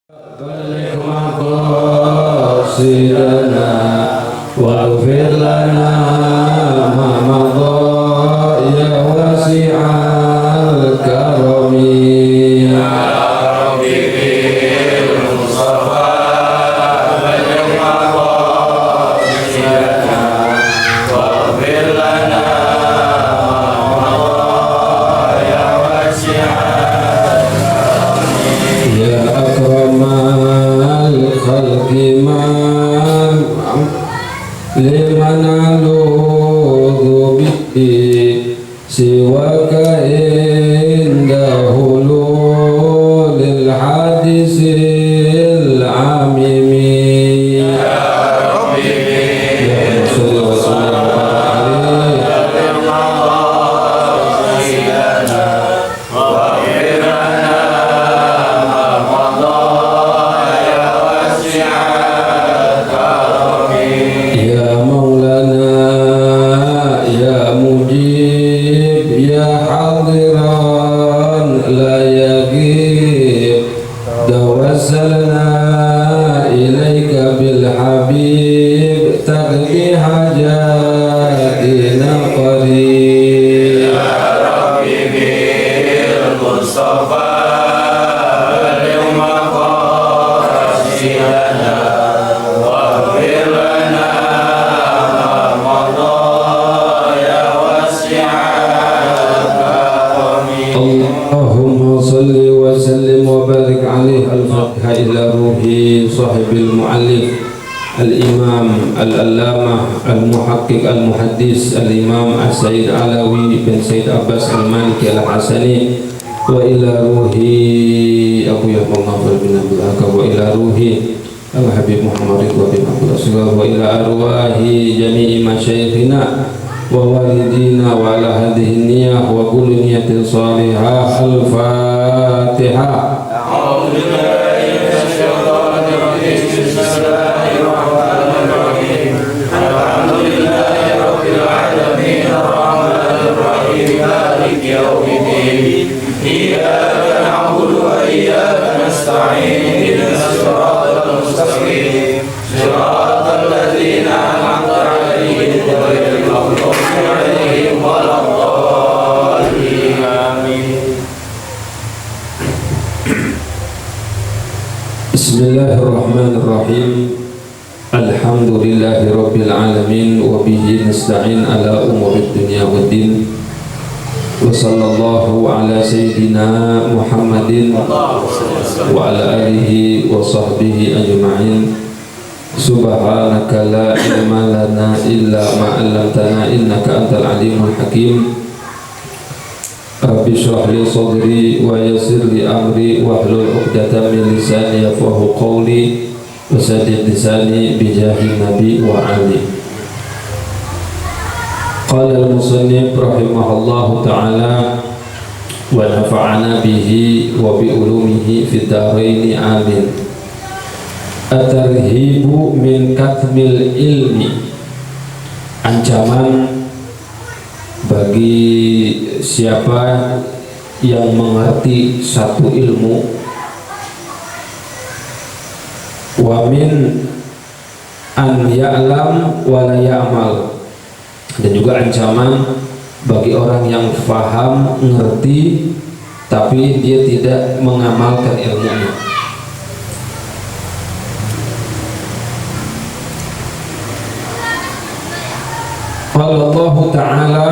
بلغ مقاصدنا واغفر لنا ما مضى يا واسع الكرم يا ربي بالمصطفى بلغ مقاصدنا واغفر لنا ما مضى يا واسع يا أكرم الخلق من لمن ألوذ به سواك عند حلول الحادث العميم يا ربي صل وسلم عليه يا مولانا يا مجيب يا حاضرا لا يغيب توسلنا إليك بالحبيب تقضي حاجاتنا قريب يا ربي بالمصطفى بلغ مقاصدنا واغفر لنا ما مضى يا واسع الكرم اللهم صل وسلم وبارك عليه الفاتحة إلى روح صاحب المؤلف الإمام العلامة المحقق المحدث الإمام السيد علوي بن سيد عباس المالكي الحسني وإلى روح أبو يحيى المغفر بن عبد الحكم وإلى روح الحبيب محمد بن عبد الله وإلى أرواح جميع مشايخنا ووالدينا وعلى هذه النية وكل نية صالحة الفاتحة. أعوذ بالله من الشيطان الرجيم بسم الله الرحمن الرحيم الحمد لله رب العالمين الرحمن الرحيم مالك يوم الدين إياك نعبد وإياك نستعين اهدنا الصراط المستقيم صراط الذين أنعمت عليهم غير المغضوب عليهم ولا الضالين آمين. بسم الله الرحمن الرحيم الحمد لله رب العالمين وبه نستعين على أمور الدنيا والدين وصلى الله على سيدنا محمد وعلى آله وصحبه أجمعين. سبحانك لا علم لنا إلا ما علمتنا إنك أنت العليم الحكيم. رب اشرح لي صدري ويسر لي أمري واحلل عقدة من لساني يفقهوا قولي وسدد لساني بجاه النبي وعلي. قال المصنف رحمه الله تعالى ونفعنا به وبعلومه في الدارين آمين. At-tarhibu min katmil ilmi, ancaman bagi siapa yang mengerti satu ilmu, wa min an ya'lam wa la ya'mal, dan juga ancaman bagi orang yang faham, ngerti tapi dia tidak mengamalkan ilmunya. Allah Ta'ala,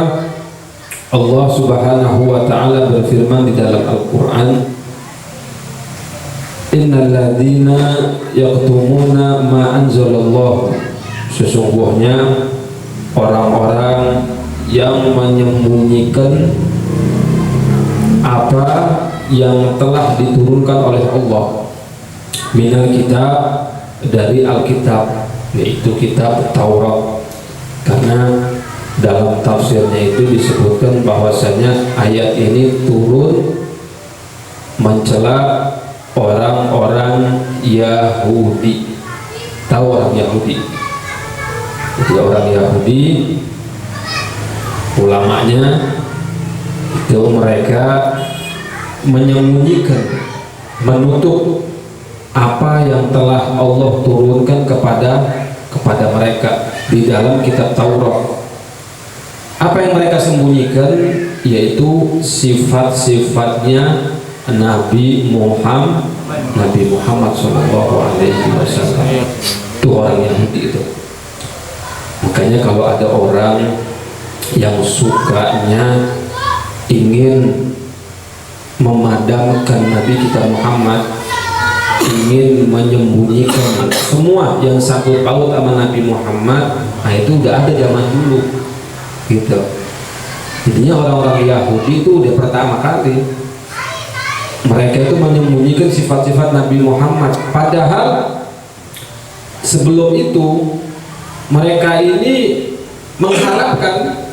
Allah Subhanahu wa Ta'ala berfirman di dalam Al-Quran, innal ladzina yaktumuna ma anzalallah, sesungguhnya orang-orang yang menyembunyikan apa yang telah diturunkan oleh Allah minal kitab, dari Alkitab, yaitu kitab Taurat. Karena dalam tafsirnya itu disebutkan bahwasanya ayat ini turun mencela orang-orang Yahudi. Tahu orang Yahudi? Jadi orang Yahudi, ulamanya itu mereka menyembunyikan, menutup apa yang telah Allah turunkan kepada mereka di dalam kitab Taurat. Apa yang mereka sembunyikan yaitu sifat-sifatnya Nabi Muhammad Shallallahu Alaihi Wasallam. Itu orang Yahudi itu. Makanya kalau ada orang yang sukanya ingin memadamkan Nabi kita Muhammad, ingin menyembunyikan semua yang sangkut paut sama Nabi Muhammad, nah itu udah ada zaman dulu gitu. Jadinya orang-orang Yahudi itu udah pertama kali mereka itu menyembunyikan sifat-sifat Nabi Muhammad, padahal sebelum itu mereka ini mengharapkan.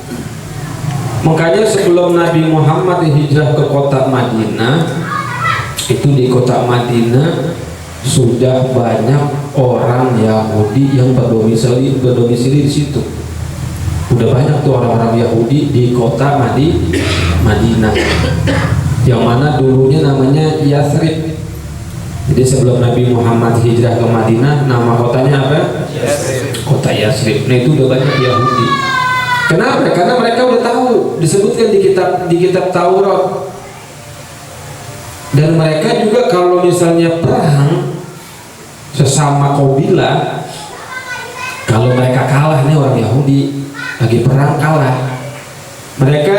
Makanya sebelum Nabi Muhammad hijrah ke kota Madinah, itu di kota Madinah sudah banyak orang Yahudi yang berdomisili di situ. Udah banyak tuh orang-orang Yahudi di kota Madinah, yang mana dulunya namanya Yathrib. Jadi sebelum Nabi Muhammad hijrah ke Madinah, nama kotanya apa? Yathrib. Kota Yathrib. Nah itu udah banyak Yahudi. Kenapa? Karena mereka udah tahu, disebutkan di kitab Taurat. Dan mereka juga kalau misalnya perang sesama kabilah, kalau mereka kalah nih, orang Yahudi lagi perang kalah, mereka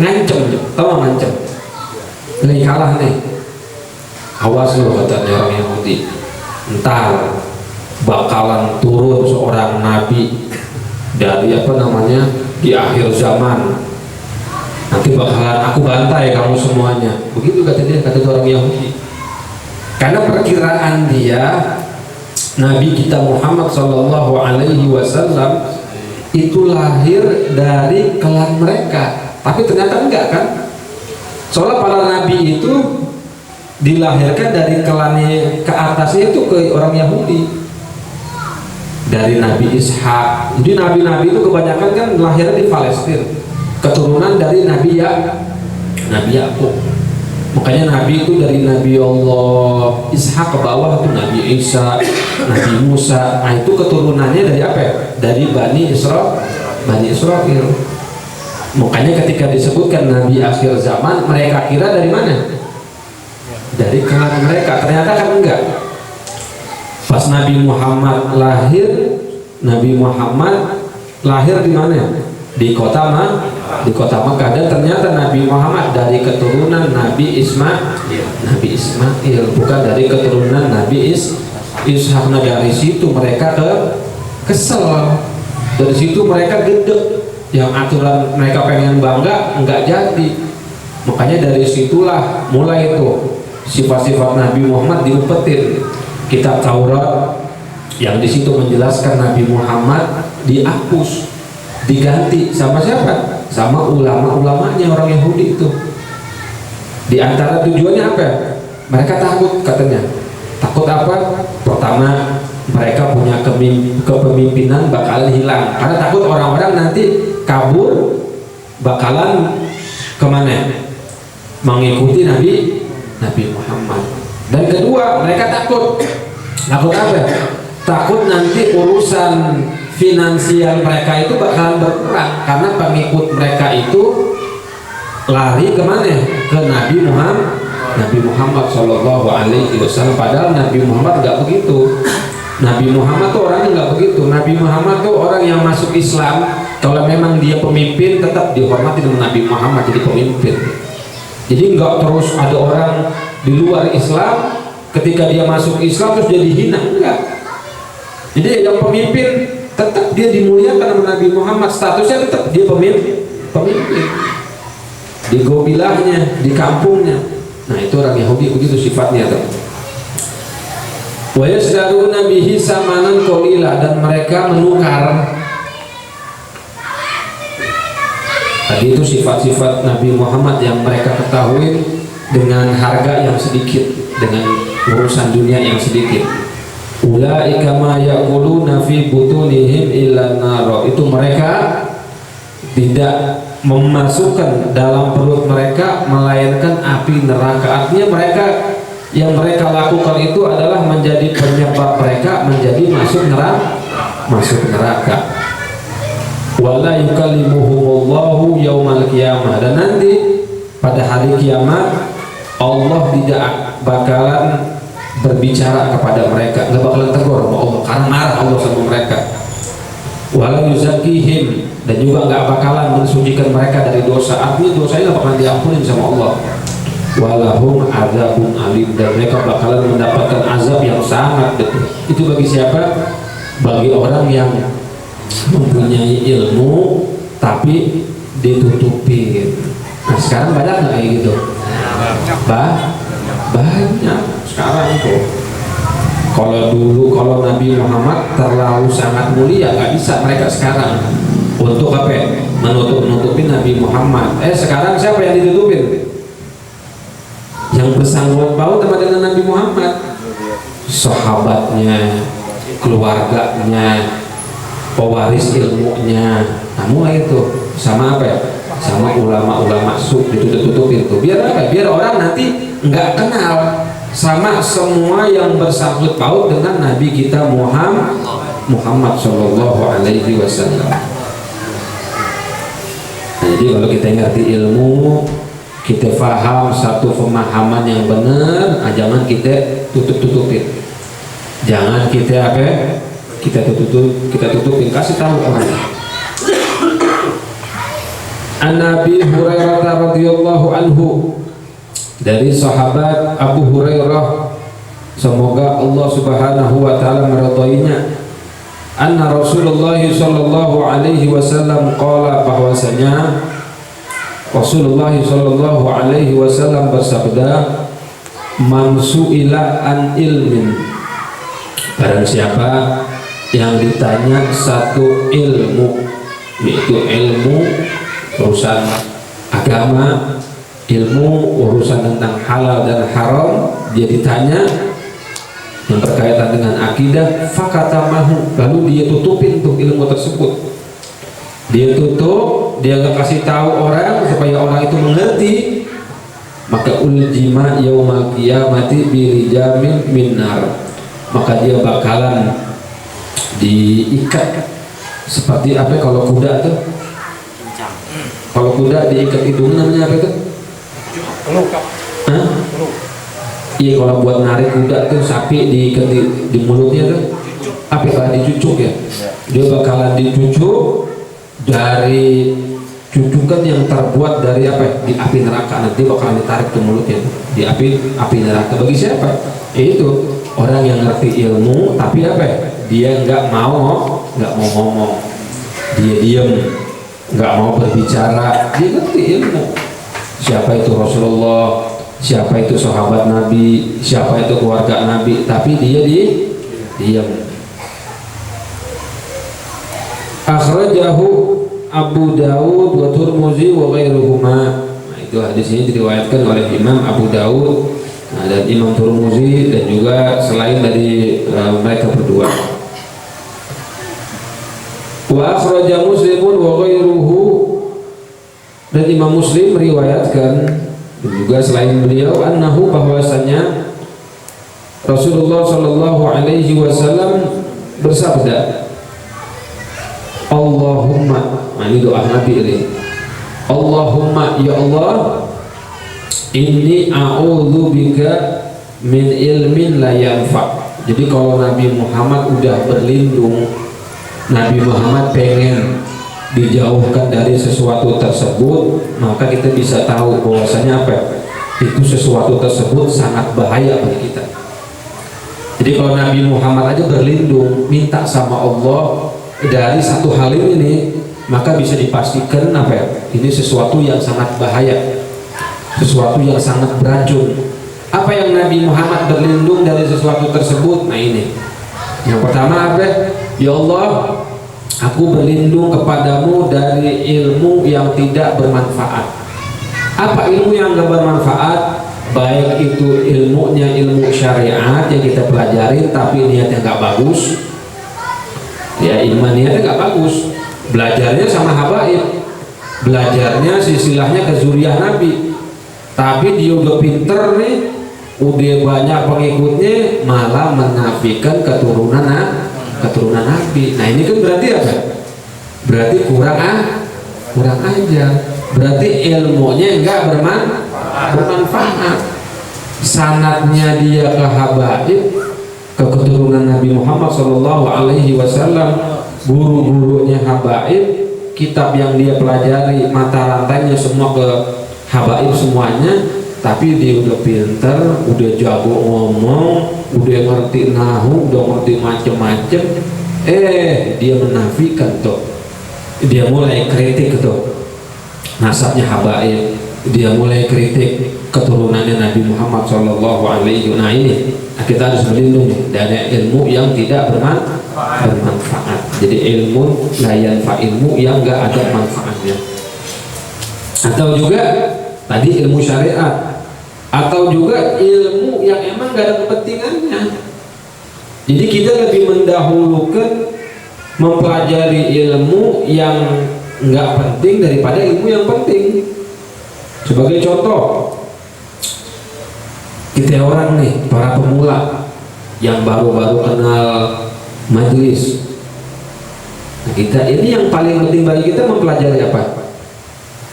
ngancem, tahu ngancem, lagi kalah nih, awas lo katanya orang Yahudi, ntar bakalan turun seorang nabi dari di akhir zaman, nanti bakalan aku bantai kamu semuanya. Begitu kata orang Yahudi. Karena perkiraan dia Nabi kita Muhammad Sallallahu Alaihi Wasallam itu lahir dari klan mereka, tapi ternyata enggak kan? Soalnya para nabi itu dilahirkan dari klannya ke atasnya itu ke orang Yahudi. Dari Nabi Ishak. Jadi nabi-nabi itu kebanyakan kan lahir di Palestina, keturunan dari Nabi Yakub. Makanya Nabi itu dari Nabi Allah Ishak ke bawah itu Nabi Isa, Nabi Musa. Nah itu keturunannya dari apa? Dari Bani Israel. Makanya ketika disebutkan Nabi akhir zaman, mereka kira dari mana? Dari klan mereka. Ternyata kan enggak. Pas Nabi Muhammad lahir di mana? Di kota Makkah. Dan ternyata Nabi Muhammad dari keturunan Nabi Ismail, bukan dari keturunan Nabi Ishak. Nah dari situ mereka kesel, dari situ mereka gede, yang aturan mereka pengen bangga enggak jadi. Makanya dari situlah mulai itu sifat-sifat Nabi Muhammad diumpetin. Kitab Taurat yang di situ menjelaskan Nabi Muhammad dihapus, diganti sama siapa? Sama ulama-ulamanya orang Yahudi itu. Di antara tujuannya apa? Mereka takut katanya. Takut apa? Pertama, mereka punya kepemimpinan bakalan hilang. Karena takut orang-orang nanti kabur, bakalan kemana? Mengikuti Nabi Muhammad. Dan kedua, mereka takut apa? Takut nanti urusan finansial mereka itu bakalan berkurang karena pengikut mereka itu lari kemana? Ke Nabi Muhammad Shallallahu Alaihi Wasallam. Padahal Nabi Muhammad nggak begitu. Nabi Muhammad tuh orangnya nggak begitu. Nabi Muhammad tuh orang yang masuk Islam, kalau memang dia pemimpin tetap dihormati dengan Nabi Muhammad jadi pemimpin. Jadi nggak terus ada orang di luar Islam, ketika dia masuk Islam terus jadi hina, enggak. Jadi yang pemimpin tetap dia dimuliakan sama Nabi Muhammad, statusnya tetap dia pemimpin di gobilahnya, di kampungnya. Nah itu orang Yahudi begitu sifatnya tuh. Wa yasdaruna bihi samanan qalila, dan mereka menukar. Tadi itu sifat-sifat Nabi Muhammad yang mereka ketahui dengan harga yang sedikit, dengan urusan dunia yang sedikit. Ulaika ma yaquluna fi butunihim illa nar. Itu mereka tidak memasukkan dalam perut mereka melainkan api neraka. Artinya mereka yang mereka lakukan itu adalah menjadi penyebab mereka menjadi masuk neraka. Wala yukallimuhumullahu yaumal qiyamah, dan nanti pada hari kiamat Allah tidak bakalan berbicara kepada mereka, nggak bakalan tegur sama Allah karena marah Allah sama mereka. Wala yuzakihim, dan juga nggak bakalan mensucikan mereka dari dosa, artinya dosanya nggak bakalan diampunin sama Allah. Walahum azabun alim, dan mereka bakalan mendapatkan azab yang sangat pedih. Itu bagi siapa? Bagi orang yang mempunyai ilmu tapi ditutupin. Nah sekarang banyak nggak kayak gitu? Banyak sekarang tuh. Kalau dulu, kalau Nabi Muhammad terlalu sangat mulia, nggak bisa mereka sekarang untuk apa? Menutup-nutupin Nabi Muhammad. Sekarang siapa yang ditutupin? Yang bersangkut paut sama dengan Nabi Muhammad, sahabatnya, keluarganya, pewaris ilmunya. Nah mulai itu sama apa ya? Sama ulama-ulama ditutup-tutupin tuh. Biar apa? Biar orang nanti nggak kenal sama semua yang bersangkut paut dengan Nabi kita Muhammad Shallallahu Alaihi Wasallam. Nah, jadi kalau kita ngerti ilmu, kita paham satu pemahaman yang benar, jangan kita tutup-tutupin. Jangan kita apa? Kita tutupin, kasih tahu orang. An-Nabi Hurairah radhiyallahu anhu, dari sahabat Abu Hurairah, semoga Allah Subhanahu wa taala meridainya, anna Rasulullah sallallahu alaihi wasallam qala, bahwasanya Rasulullah sallallahu alaihi wasallam bersabda, man su'ila an ilmin, barang siapa yang ditanya satu ilmu, yaitu ilmu urusan agama, ilmu urusan tentang halal dan haram, dia ditanya yang berkaitan dengan akidah, fakatamahu, lalu dia tutupin untuk ilmu tersebut, dia tutup, dia nggak kasih tahu orang supaya orang itu mengerti, maka uljima yaumal qiyamati birijamin minnar, maka dia bakalan diikat seperti apa kalau kuda tuh, kalau kuda diikat hidung namanya apa itu? Iya, kalau buat narik kuda tuh sapi diikat di mulutnya tuh apa kalau dicucuk ya, dia bakalan dicucuk dari cucukan yang terbuat dari apa? Di api neraka, nanti bakalan ditarik ke mulutnya di api neraka. Bagi siapa? Itu orang yang ngerti ilmu tapi apa? Dia nggak mau ngomong, dia diam, nggak mau berbicara. Dia ngerti ilmu, siapa itu Rasulullah, siapa itu sahabat Nabi, siapa itu keluarga Nabi, tapi dia diam. Akhrajahu Abu Dawud wa Tirmidzi wa ghairuhuma. Nah, itu hadis ini diriwayatkan oleh Imam Abu Dawud, dan Imam Tirmidzi, dan juga selain dari mereka berdua. Wa akhraja Muslimun wa ghairuhu, dan Imam Muslim meriwayatkan, dan juga selain beliau, annahu, bahwasanya Rasulullah sallallahu alaihi wasallam bersabda, Allahumma, ini doa Nabi ini, Allahumma, ya Allah, inni a'udzubika min ilmin la yanfa. Jadi kalau Nabi Muhammad udah berlindung, Nabi Muhammad pengen dijauhkan dari sesuatu tersebut, maka kita bisa tahu bahwasanya apa? Itu sesuatu tersebut sangat bahaya bagi kita. Jadi kalau Nabi Muhammad aja berlindung, minta sama Allah dari satu hal ini, maka bisa dipastikan apa ya? Ini sesuatu yang sangat bahaya, sesuatu yang sangat beracun. Apa yang Nabi Muhammad berlindung dari sesuatu tersebut? Nah ini yang pertama apa? Ya Allah, aku berlindung kepadamu dari ilmu yang tidak bermanfaat. Apa ilmu yang tidak bermanfaat? Baik itu ilmunya ilmu syariat yang kita pelajari tapi niatnya nggak bagus, ya iman niatnya nggak bagus, belajarnya sama habaib, belajarnya silsilahnya ke zuriyah Nabi, tapi dia udah pinter nih, udah banyak pengikutnya malah menafikan keturunan Nabi. Nah ini kan berarti apa? Berarti kurang ajar. Berarti ilmunya enggak bermanfaat. Sanadnya dia ke habaib, ke keturunan Nabi Muhammad Shallallahu Alaihi Wasallam, guru-gurunya habaib, kitab yang dia pelajari mata rantainya semua ke habaib semuanya, tapi dia udah pinter, udah jago ngomong, udah ngerti nahu, udah ngerti macem-macem, dia menafikan tuh, dia mulai kritik tuh nasabnya habaib, dia mulai kritik keturunannya Nabi Muhammad Shallallahu Alaihi Wasallam. Nah ini kita harus melindungi dari ilmu yang tidak bermanfaat. Jadi ilmu layan ilmu yang enggak ada manfaatnya. Atau juga tadi ilmu syariat, atau juga ilmu yang emang gak ada kepentingannya. Jadi kita lebih mendahulukan mempelajari ilmu yang nggak penting daripada ilmu yang penting. Sebagai contoh, kita orang nih, para pemula yang baru-baru kenal majelis, nah, kita ini yang paling penting bagi kita mempelajari apa?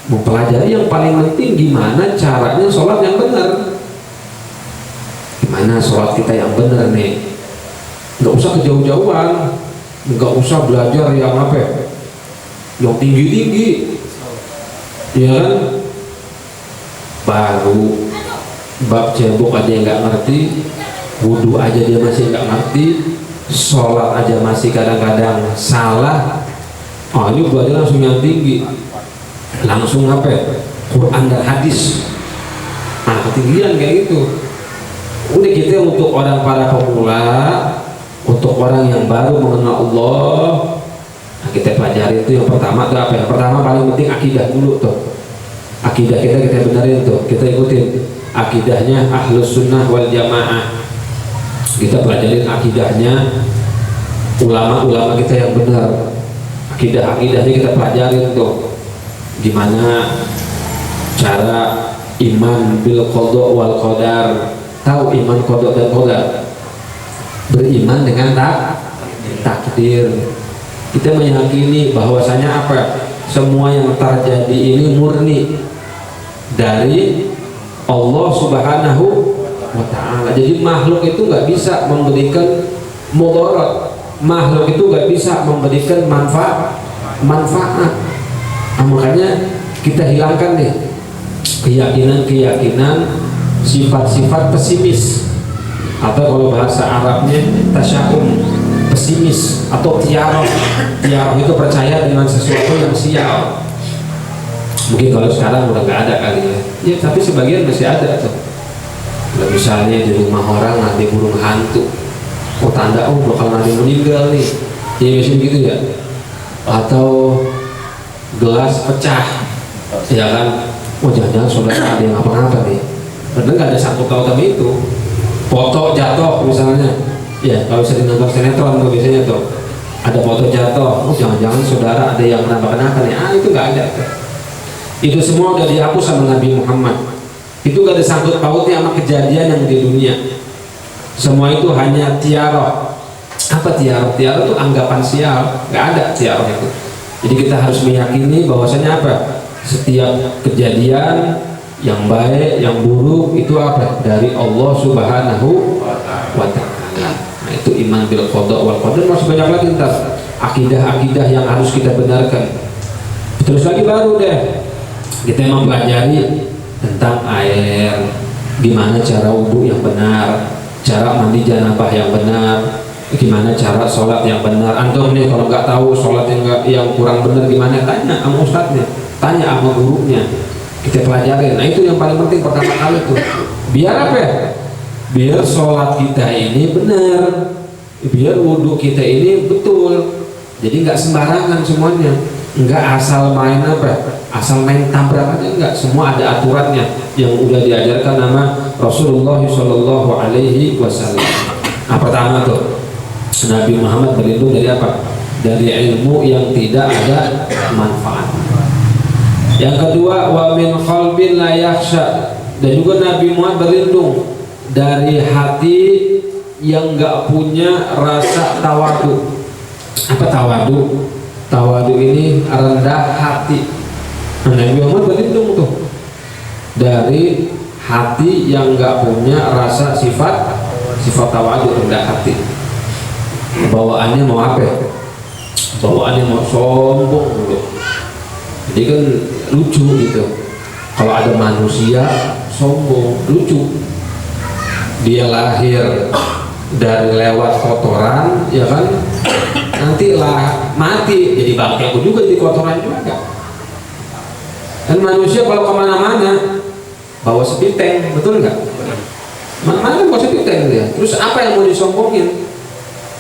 Mempelajari yang paling penting gimana caranya sholat yang benar, gimana sholat kita yang benar nih. Nggak usah kejauh-jauhan, nggak usah belajar yang apa, yang tinggi-tinggi, ya kan? Baru bab cebok aja yang nggak ngerti, wudhu aja dia masih nggak ngerti, sholat aja masih kadang-kadang salah. Oh ini belajar langsung yang tinggi, langsung apa? Quran dan hadis. Nah ketinggian kayak gitu. Udah kita untuk orang para pemula, untuk orang yang baru mengenal Allah, nah, kita pelajari itu yang pertama tuh apa? Yang pertama paling penting akidah dulu tuh. Akidah kita benerin tuh, kita ikutin akidahnya Ahlus Sunnah wal Jamaah. Kita pelajarin akidahnya ulama-ulama kita yang benar. Akidah-akidahnya kita pelajarin tuh. Gimana cara iman bil qada wal qadar. Tahu iman qada dan qadar? Beriman dengan takdir. Kita meyakini bahwasanya apa? Semua yang terjadi ini murni dari Allah Subhanahu wa Ta'ala. Jadi makhluk itu nggak bisa memberikan mudarat, makhluk itu nggak bisa memberikan manfaat. Nah, makanya kita hilangkan nih keyakinan sifat-sifat pesimis, atau kalau bahasa Arabnya tasya'um, pesimis atau tiarah. Tiarah itu percaya dengan sesuatu yang sial. Mungkin kalau sekarang udah nggak ada kali ya. Ya tapi sebagian masih ada tuh. Nah, misalnya di rumah orang ada burung hantu. Oh tanda bakal nanti meninggal nih. Ya biasanya gitu ya. Atau gelas pecah, ya kan? Oh jangan-jangan saudara ada yang apa-apa nih. Padahal nggak ada sangkut pautan itu. Foto jatuh misalnya. Ya kalau sering nonton sinetron tuh biasanya tuh ada foto jatuh. Oh jangan-jangan saudara ada yang kenapa-kenapa nih. Itu nggak ada tuh. Itu semua udah dihapus sama Nabi Muhammad. Itu gak ada sangkut pautnya sama kejadian yang di dunia. Semua itu hanya tiarah. Apa tiarah? Tiarah itu anggapan sial. Gak ada tiarah itu. Jadi kita harus meyakini bahwasanya apa? Setiap kejadian yang baik, yang buruk itu apa? Dari Allah Subhanahu wa Ta'ala. Nah itu iman bil qada wal qadar. Masih banyak lagi ntar akidah-akidah yang harus kita benarkan. Terus lagi baru deh kita mempelajari tentang air, gimana cara wudhu yang benar, cara mandi janabah yang benar, gimana cara sholat yang benar. Antum nih kalau nggak tahu sholat yang kurang benar gimana, tanya sama ustadznya, tanya sama gurunya, kita pelajari. Nah itu yang paling penting pertama kali tuh. Biar apa ya? Biar sholat kita ini benar, biar wudhu kita ini betul. Jadi nggak sembarangan semuanya, nggak asal main apa, asal main tabrak aja, enggak. Semua ada aturannya yang udah diajarkan nama Rasulullah Shallallahu Alaihi Wasallam. Nah pertama tuh Nabi Muhammad berlindung dari apa? Dari ilmu yang tidak ada manfaat. Yang kedua wa min qalbin la yakhsha, dan juga Nabi Muhammad berlindung dari hati yang nggak punya rasa tawadu. Apa tawadu? Tawadu ini rendah hati. Nabi Muhammad berlindung tuh dari hati yang nggak punya rasa sifat tawadu, rendah hati. Bawaannya mau apa? Bawaannya mau sombong dulu. Jadi kan lucu gitu. Kalau ada manusia sombong, lucu. Dia lahir dari lewat kotoran, ya kan? Nanti lah mati jadi bangkai juga di kotoran juga. Dan manusia kalau kemana-mana bawa sepiteng, betul nggak? Mana bawa sepiteng dia. Terus apa yang mau disombongin?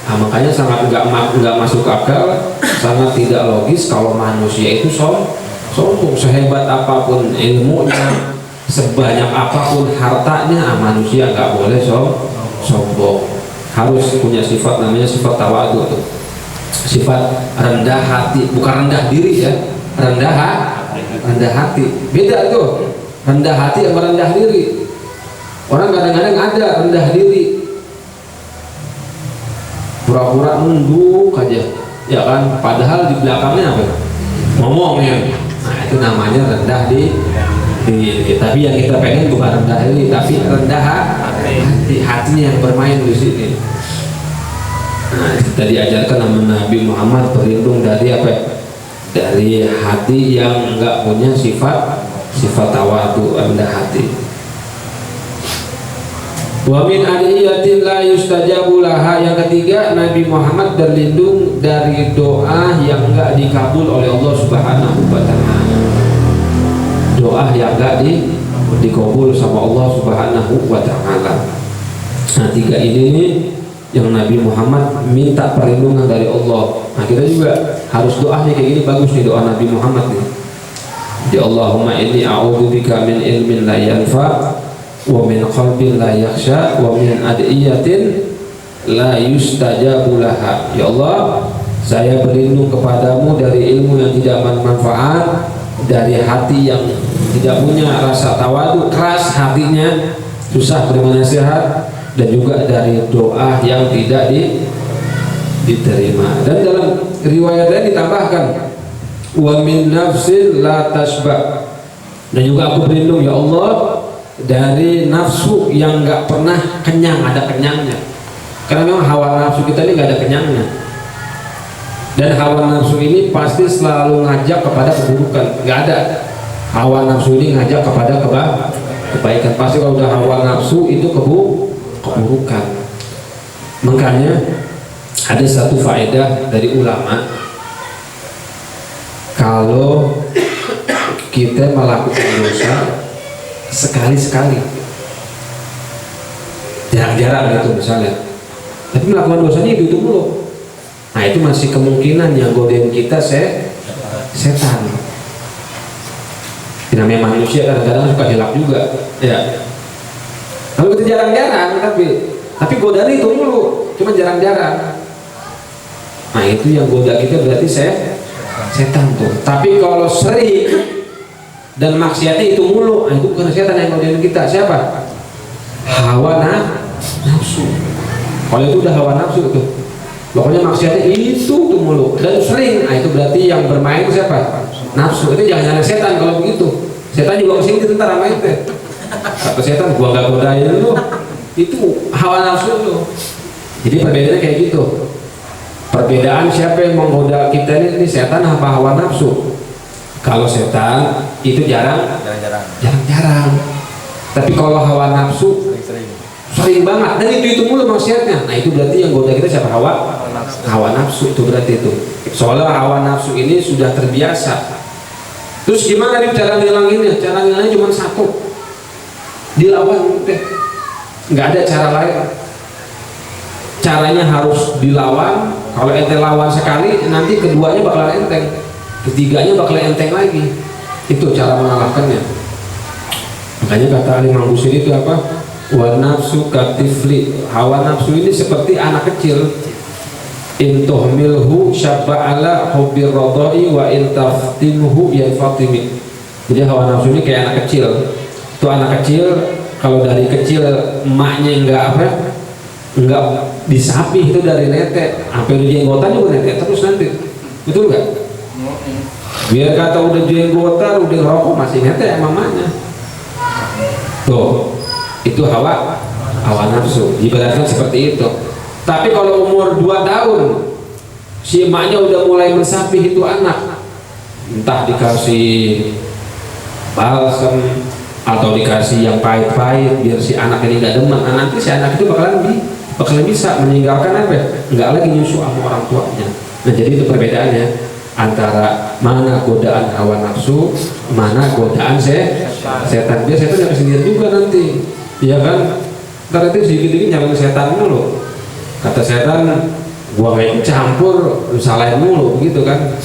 Nah, makanya sangat nggak masuk akal, sangat tidak logis kalau manusia itu sombong. Sehebat apapun ilmunya, sebanyak apapun hartanya, manusia nggak boleh sombong. Harus punya sifat namanya sifat tawadu tuh. Sifat rendah hati, bukan rendah diri ya, rendah hati. Beda tuh, rendah hati sama rendah diri. Orang kadang-kadang ada rendah diri, pura-pura nunduk aja, ya kan? Padahal di belakangnya apa? Ngomongnya. Nah itu namanya rendah diri. Tapi yang kita pengen bukan rendah diri, tapi rendah hati. Hatinya yang bermain di sini. Nah, kita diajarkan sama Nabi Muhammad berlindung dari apa? Dari hati yang enggak punya sifat tawadu, rendah hati. Wa min adiyatin la yustajabu laha. Yang ketiga, Nabi Muhammad berlindung dari doa yang enggak dikabul oleh Allah Subhanahu wa taala. Doa yang enggak dikabul sama Allah Subhanahu wa taala. Nah, tiga ini nih yang Nabi Muhammad minta perlindungan dari Allah. Nah kita juga harus doanya kayak gini, bagus nih doa Nabi Muhammad nih. Ya Allahumma inni a'udzubika min ilmin la yanfa wa min qalbin la yakhsha wa min adiyatin la yustajabu laha. Ya Allah, saya berlindung kepadamu dari ilmu yang tidak bermanfaat, dari hati yang tidak punya rasa tawadu, keras hatinya, susah terima nasihat, dan juga dari doa yang tidak diterima. Dan dalam riwayat lain ditambahkan wa min nafsin la tashba. Dan juga aku berlindung ya Allah dari nafsu yang nggak pernah kenyang, ada kenyangnya. Karena memang hawa nafsu kita ini nggak ada kenyangnya. Dan hawa nafsu ini pasti selalu ngajak kepada keburukan. Nggak ada hawa nafsu ini ngajak kepada kebaikan. Pasti kalau udah hawa nafsu itu keburukan. Makanya ada satu faedah dari ulama, kalau kita melakukan dosa sekali-sekali, jarang-jarang gitu misalnya, tapi melakukan dosanya itu dulu, nah itu masih kemungkinan yang godain kita setan. Namanya manusia kadang-kadang suka hilap juga, ya. Kalau kita jarang-jarang, tapi godaan itu mulu, cuma jarang-jarang. Nah itu yang goda kita berarti setan tuh. Tapi kalau sering dan maksiatnya itu mulu, nah itu bukan setan yang godain kita. Siapa? Hawa nafsu. Kalau itu udah hawa nafsu tuh, pokoknya maksiatnya itu tuh mulu dan sering. Nah itu berarti yang bermain siapa? Nafsu. Itu jangan setan kalau begitu. Setan juga kesini tentara sama itu. Kata setan, gua gak godain lu, itu hawa nafsu lu. Jadi perbedaannya kayak gitu. Perbedaan siapa yang menggoda kita ini setan apa hawa nafsu. Kalau setan itu jarang-jarang. Tapi kalau hawa nafsu sering banget, dan itu mulu maksiatnya. Nah itu berarti yang goda kita siapa? Hawa nafsu itu berarti itu. Soalnya hawa nafsu ini sudah terbiasa. Terus gimana nih cara ngilanginnya? Cara ngilanginnya cuma satu, dilawan deh, nggak ada cara lain. Caranya harus dilawan. Kalau ente lawan sekali, nanti keduanya bakal enteng, ketiganya bakal enteng lagi. Itu cara mengalahkannya. Makanya kata Imam Busiri itu apa? Wa nafsu katifli. Hawa nafsu ini seperti anak kecil. In tuhmilhu syaba'ala hubbir radai wa in taftimhu yanfatimi. Jadi hawa nafsu ini kayak anak kecil. Itu anak kecil kalau dari kecil emaknya enggak disapi itu dari netek sampai udah jenggotan juga netek terus nanti, betul nggak? Biar kata udah jenggotan udah ngerokok masih netek mamanya. Tuh, itu hawa nafsu, ibaratkan seperti itu. Tapi kalau umur 2 tahun si emaknya udah mulai mensapi itu anak, entah dikasih balsam atau dikasih yang pahit-pahit biar si anak ini gak demen, nanti si anak itu bakalan bisa meninggalkan nggak lagi nyusu sama orang tuanya. Nah jadi itu perbedaannya antara mana godaan hawa nafsu, mana godaan setan. Biar setan gak sendiri juga nanti, iya kan? Ntar nanti sedikit-sedikit nyalain setan mulu. Kata setan, gua gak ikut campur, salahin mulu, begitu kan?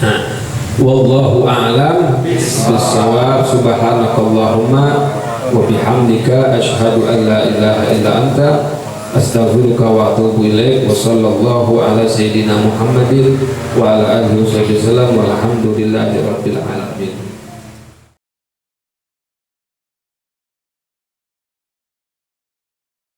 Nah, wallahu a'lam bissawab. Subhanakallahumma wa bihamdika asyhadu an la ilaha illa anta astaghfiruka wa atubu ilaik. Wa sallallahu ala sayyidina Muhammadin wa ala alihi wasallam walhamdulillahi rabbil alamin.